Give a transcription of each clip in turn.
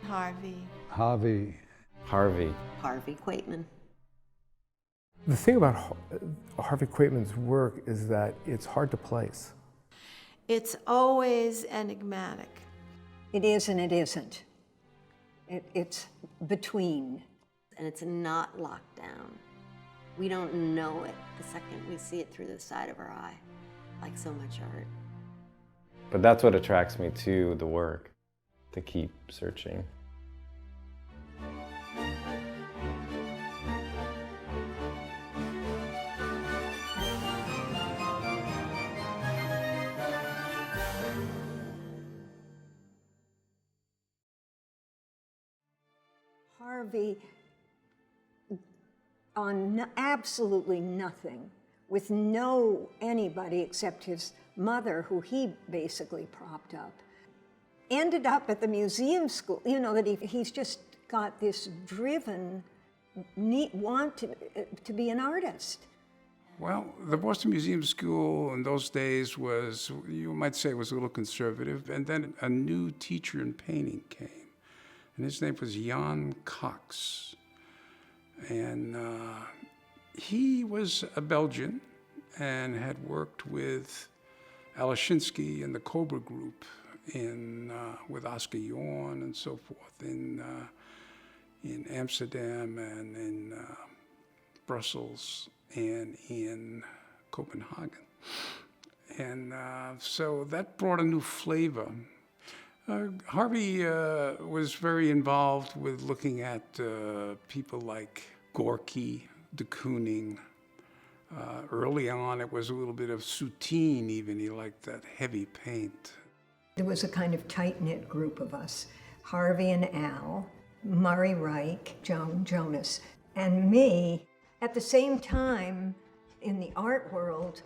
Harvey. Harvey. Harvey. Harvey Quaytman. The thing about Harvey Quaytman's work is that it's hard to place. It's always enigmatic. It is and it isn't. It's between. And it's not locked down. We don't know it the second we see it through the side of our eye, like so much art. But that's what attracts me to the work, to keep searching. Harvey, on absolutely nothing, with no anybody except his mother, who he basically propped up, ended up at the museum school. You know, that he's just got this driven want to be an artist. Well, the Boston Museum School in those days was, you might say, was a little conservative. And then a new teacher in painting came. And his name was Jan Cox. And he was a Belgian and had worked with Alashinsky and the Cobra Group with Oscar Jorn and so forth in Amsterdam and in Brussels and in Copenhagen. And so that brought a new flavor. Harvey was very involved with looking at people like Gorky, de Kooning. Early on, it was a little bit of Soutine even. He liked that heavy paint. There was a kind of tight-knit group of us. Harvey and Al, Murray Reich, Joan Jonas, and me. At the same time, in the art world,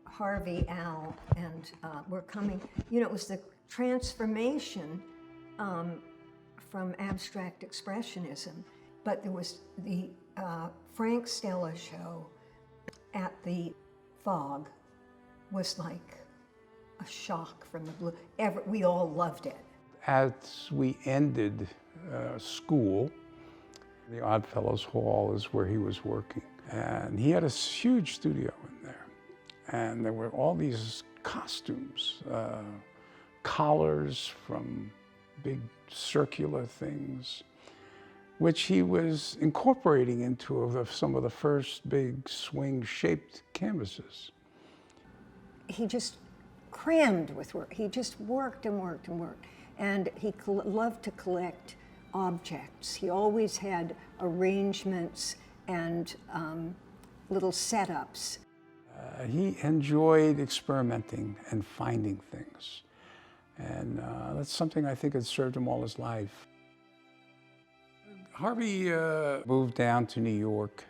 Harvey, Al, and were coming, you know, it was the transformation from abstract expressionism. But there was the Frank Stella show at the Fog was like a shock from the blue. We all loved it. As we ended school, the Oddfellows Hall is where he was working. And he had a huge studio in there. And there were all these costumes, collars from big circular things, which he was incorporating into some of the first big swing-shaped canvases. He just crammed with work. He just worked and worked and worked. And he loved to collect objects. He always had arrangements and little setups. He enjoyed experimenting and finding things. And that's something I think had served him all his life. Harvey moved down to New York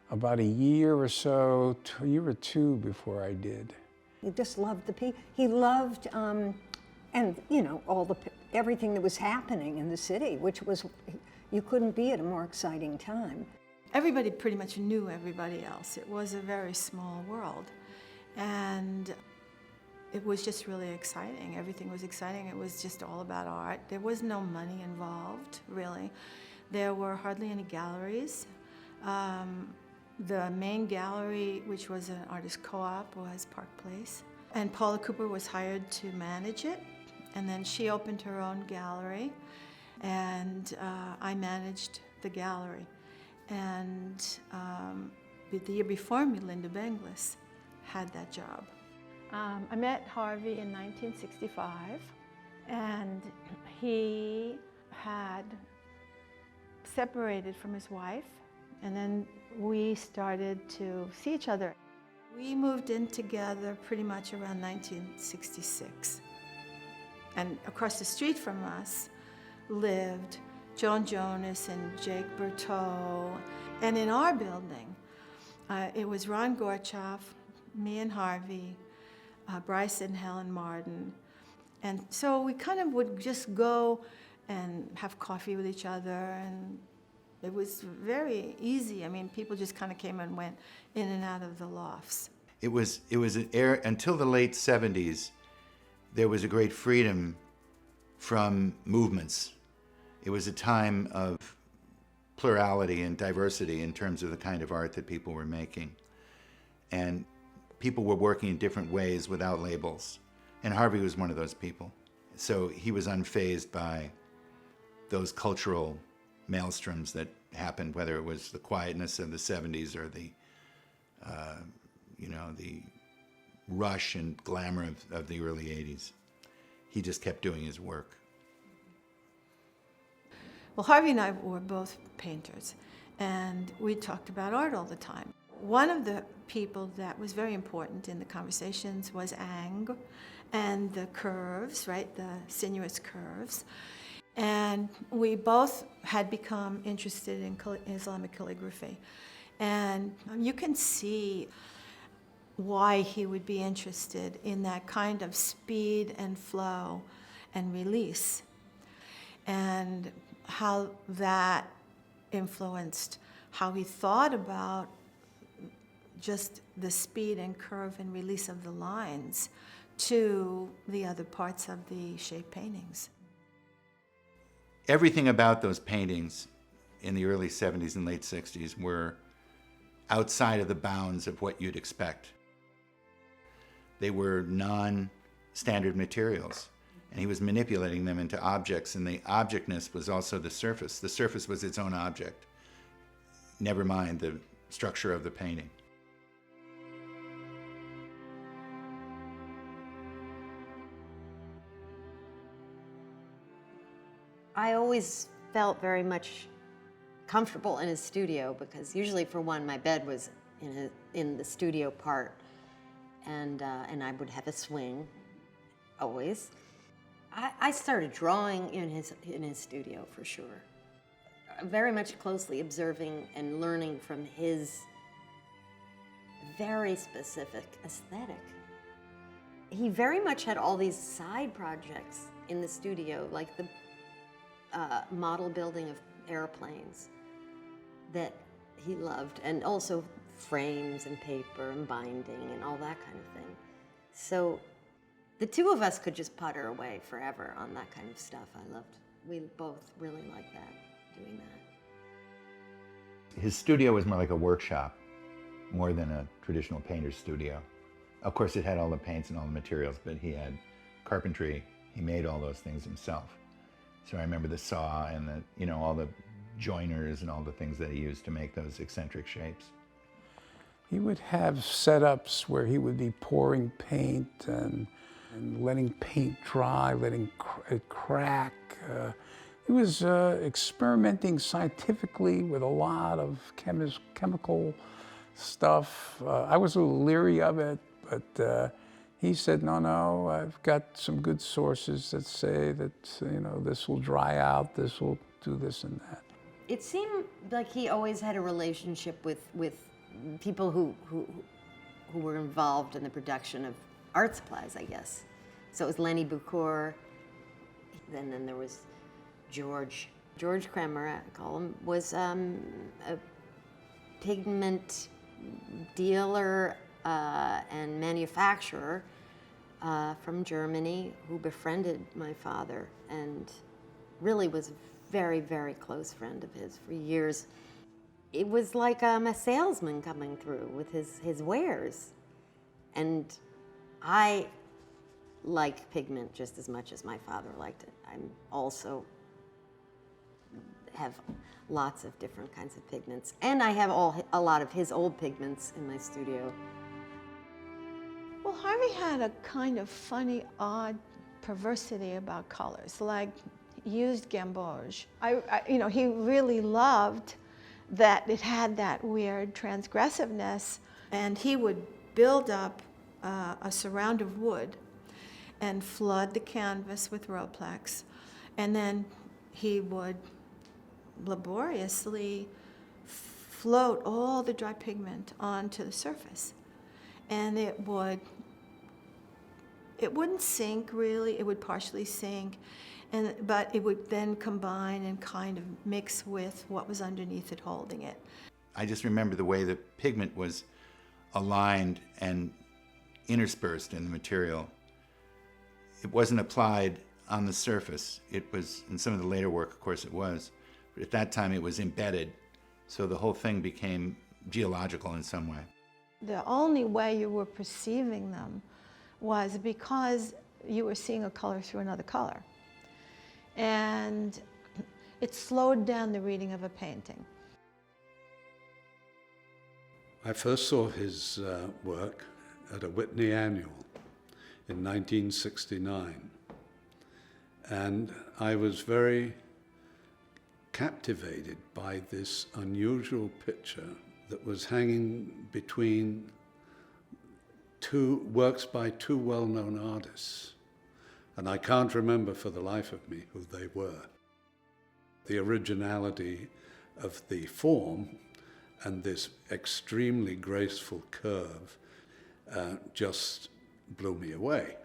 about a year or two before I did. He just loved the people. He loved, and you know, everything that was happening in the city, which was, you couldn't be at a more exciting time. Everybody pretty much knew everybody else. It was a very small world. And it was just really exciting. Everything was exciting. It was just all about art. There was no money involved, really. There were hardly any galleries. The main gallery, which was an artist co-op, was Park Place. And Paula Cooper was hired to manage it. And then she opened her own gallery. And I managed the gallery. And the year before me, Linda Benglis had that job. I met Harvey in 1965, and he had separated from his wife, and then we started to see each other. We moved in together pretty much around 1966. And across the street from us lived Joan Jonas and Jake Berteau. And in our building, it was Ron Gorchoff, me and Harvey, Bryce and Helen Martin. And so we kind of would just go and have coffee with each other, and it was very easy. I mean, people just kind of came and went in and out of the lofts. It was an era, until the late 70s, there was a great freedom from movements. It was a time of plurality and diversity in terms of the kind of art that people were making. And people were working in different ways without labels. And Harvey was one of those people. So he was unfazed by those cultural maelstroms that happened, whether it was the quietness of the 70s or the, the rush and glamour of the early 80s. He just kept doing his work. Well, Harvey and I were both painters, and we talked about art all the time. One of the people that was very important in the conversations was Ang and the curves, right, the sinuous curves. And we both had become interested in Islamic calligraphy. And you can see why he would be interested in that kind of speed and flow and release, and how that influenced how he thought about just the speed and curve and release of the lines to the other parts of the shape paintings. Everything about those paintings in the early 70s and late 60s were outside of the bounds of what you'd expect. They were non-standard materials, and he was manipulating them into objects, and the objectness was also the surface. The surface was its own object, never mind the structure of the painting. I always felt very much comfortable in his studio because usually, for one, my bed was in the studio part, and I would have a swing, always. I started drawing in his studio for sure, very much closely observing and learning from his very specific aesthetic. He very much had all these side projects in the studio, like the model building of airplanes that he loved, and also frames and paper and binding and all that kind of thing. So the two of us could just putter away forever on that kind of stuff. We both really liked that, doing that. His studio was more like a workshop, more than a traditional painter's studio. Of course, it had all the paints and all the materials, but he had carpentry. He made all those things himself. So I remember the saw and all the joiners and all the things that he used to make those eccentric shapes. He would have setups where he would be pouring paint and letting paint dry, letting it crack. He was experimenting scientifically with a lot of chemical stuff. I was a little leery of it, but he said, no, I've got some good sources that say that, this will dry out, this will do this and that. It seemed like he always had a relationship with people who were involved in the production of art supplies, I guess. So it was Lenny Bucor, and then there was George Kremer, I call him, was a pigment dealer and manufacturer from Germany who befriended my father and really was a very, very close friend of his for years. It was like a salesman coming through with his wares. And I like pigment just as much as my father liked it. I'm also have lots of different kinds of pigments. And I have a lot of his old pigments in my studio. Well, Harvey had a kind of funny, odd perversity about colors, like he used gamboge. He really loved that it had that weird transgressiveness, and he would build up a surround of wood and flood the canvas with Roplex, and then he would laboriously float all the dry pigment onto the surface. And it wouldn't sink really, it would partially sink, but it would then combine and kind of mix with what was underneath it holding it. I just remember the way the pigment was aligned and interspersed in the material. It wasn't applied on the surface. It was, in some of the later work, of course it was, but at that time it was embedded, so the whole thing became geological in some way. The only way you were perceiving them was because you were seeing a color through another color. And it slowed down the reading of a painting. I first saw his work at a Whitney Annual in 1969. And I was very captivated by this unusual picture that was hanging between two works by two well-known artists. And I can't remember for the life of me who they were. The originality of the form and this extremely graceful curve just blew me away.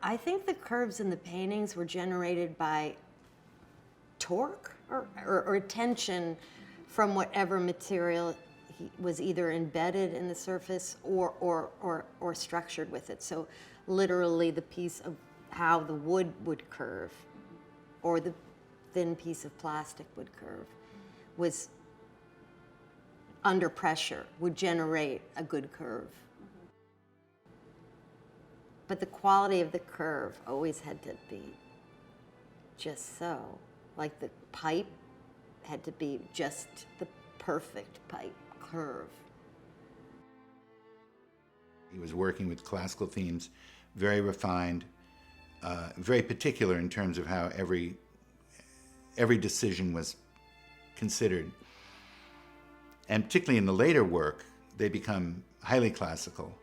I think the curves in the paintings were generated by torque or tension from whatever material was either embedded in the surface or structured with it. So literally the piece of how the wood would curve or the thin piece of plastic would curve was under pressure, would generate a good curve. But the quality of the curve always had to be just so. Like the pipe had to be just the perfect pipe curve. He was working with classical themes, very refined, very particular in terms of how every decision was considered. And particularly in the later work, they become highly classical.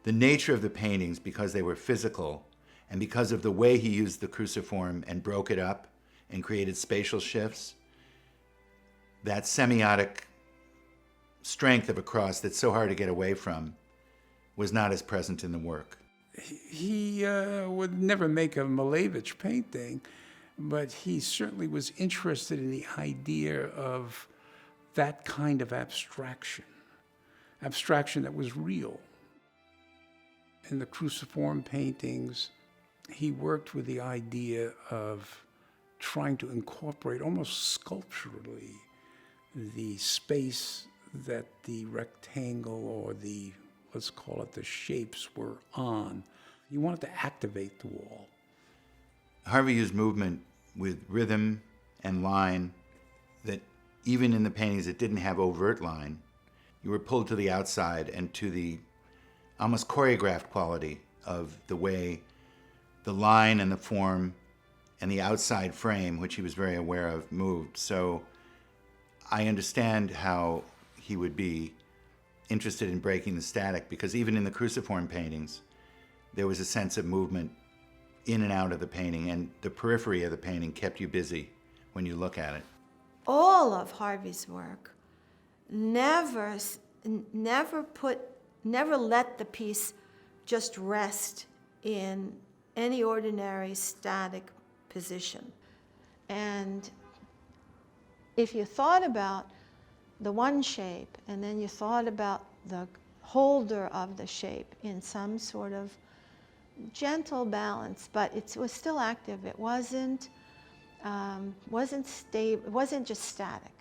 The nature of the paintings, because they were physical, and because of the way he used the cruciform and broke it up and created spatial shifts, that semiotic strength of a cross that's so hard to get away from was not as present in the work. He would never make a Malevich painting, but he certainly was interested in the idea of that kind of abstraction that was real. In the cruciform paintings, he worked with the idea of trying to incorporate almost sculpturally the space that the rectangle or the, let's call it the shapes, were on. He wanted to activate the wall. Harvey used movement with rhythm and line that even in the paintings that didn't have overt line, you were pulled to the outside and to the almost choreographed quality of the way the line and the form and the outside frame, which he was very aware of, moved. So I understand how he would be interested in breaking the static, because even in the cruciform paintings, there was a sense of movement in and out of the painting, and the periphery of the painting kept you busy when you look at it. All of Harvey's work never let the piece just rest in any ordinary static position. And if you thought about the one shape and then you thought about the holder of the shape in some sort of gentle balance, but it was still active. It wasn't stable. It wasn't just static.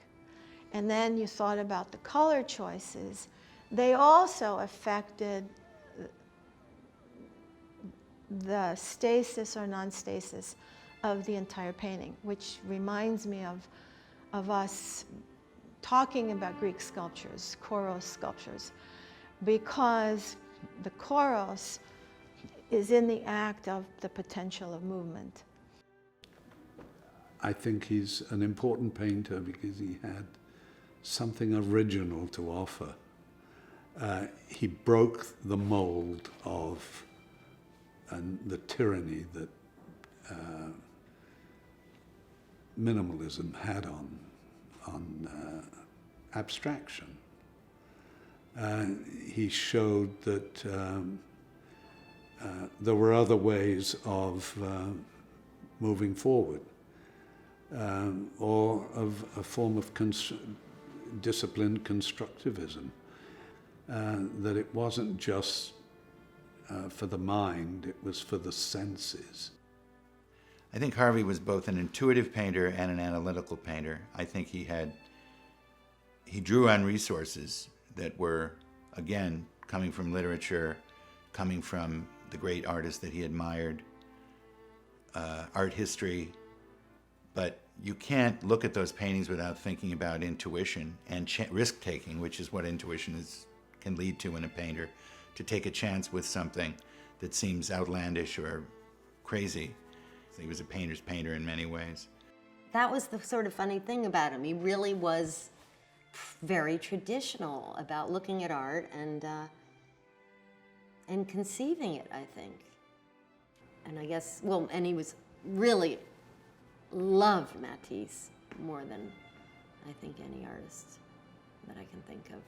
And then you thought about the color choices. They also affected the stasis or non-stasis of the entire painting, which reminds me of us talking about Greek sculptures, Kouros sculptures, because the Kouros is in the act of the potential of movement. I think he's an important painter because he had something original to offer. He broke the mold of the tyranny that minimalism had on abstraction. He showed that there were other ways of moving forward, or of a form of disciplined constructivism, that it wasn't just for the mind, it was for the senses. I think Harvey was both an intuitive painter and an analytical painter. I think he drew on resources that were, again, coming from literature, coming from the great artists that he admired, art history. But you can't look at those paintings without thinking about intuition and risk-taking, which is what intuition can lead to in a painter, to take a chance with something that seems outlandish or crazy. He was a painter's painter in many ways. That was the sort of funny thing about him. He really was very traditional about looking at art and conceiving it, I think. And I guess, well, and he was really loved Matisse more than I think any artist that I can think of.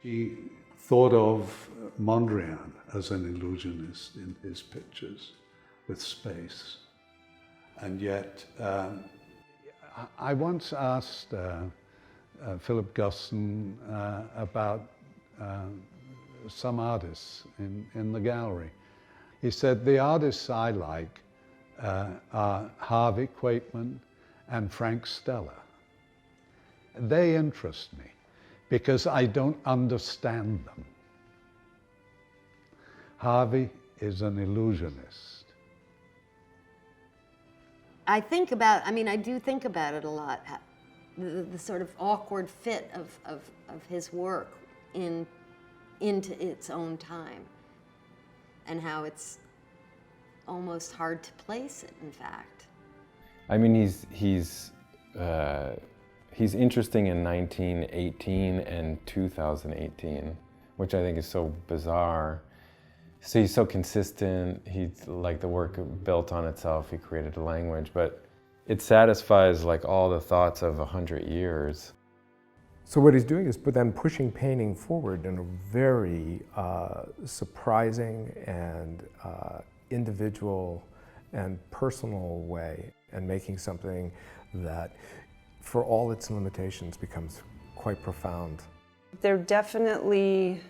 He thought of Mondrian as an illusionist in his pictures with space. And yet, I once asked Philip Guston about some artists in the gallery. He said, the artists I like are Harvey Quaytman and Frank Stella. They interest me because I don't understand them. Harvey is an illusionist. I do think about it a lot, the sort of awkward fit of his work into its own time, and how it's almost hard to place it, in fact. I mean, he's interesting in 1918 and 2018, which I think is so bizarre. So he's so consistent. He's like the work built on itself. He created a language, but it satisfies like all the thoughts of 100 years. So what he's doing is then pushing painting forward in a very surprising and individual and personal way, and making something that, for all its limitations, becomes quite profound. There definitely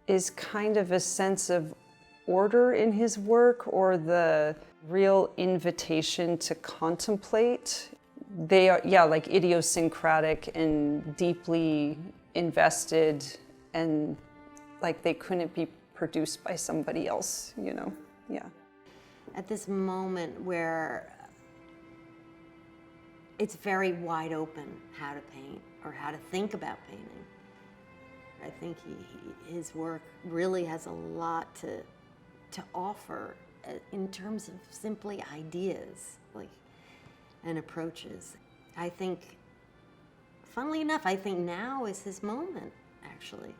is kind of a sense of order in his work, or the real invitation to contemplate. They are, yeah, like idiosyncratic and deeply invested, and like they couldn't be produced by somebody else, you know? Yeah. At this moment where it's very wide open how to paint or how to think about painting, I think his work really has a lot to offer in terms of simply ideas, like, and approaches. I think, funnily enough, I think now is his moment, actually.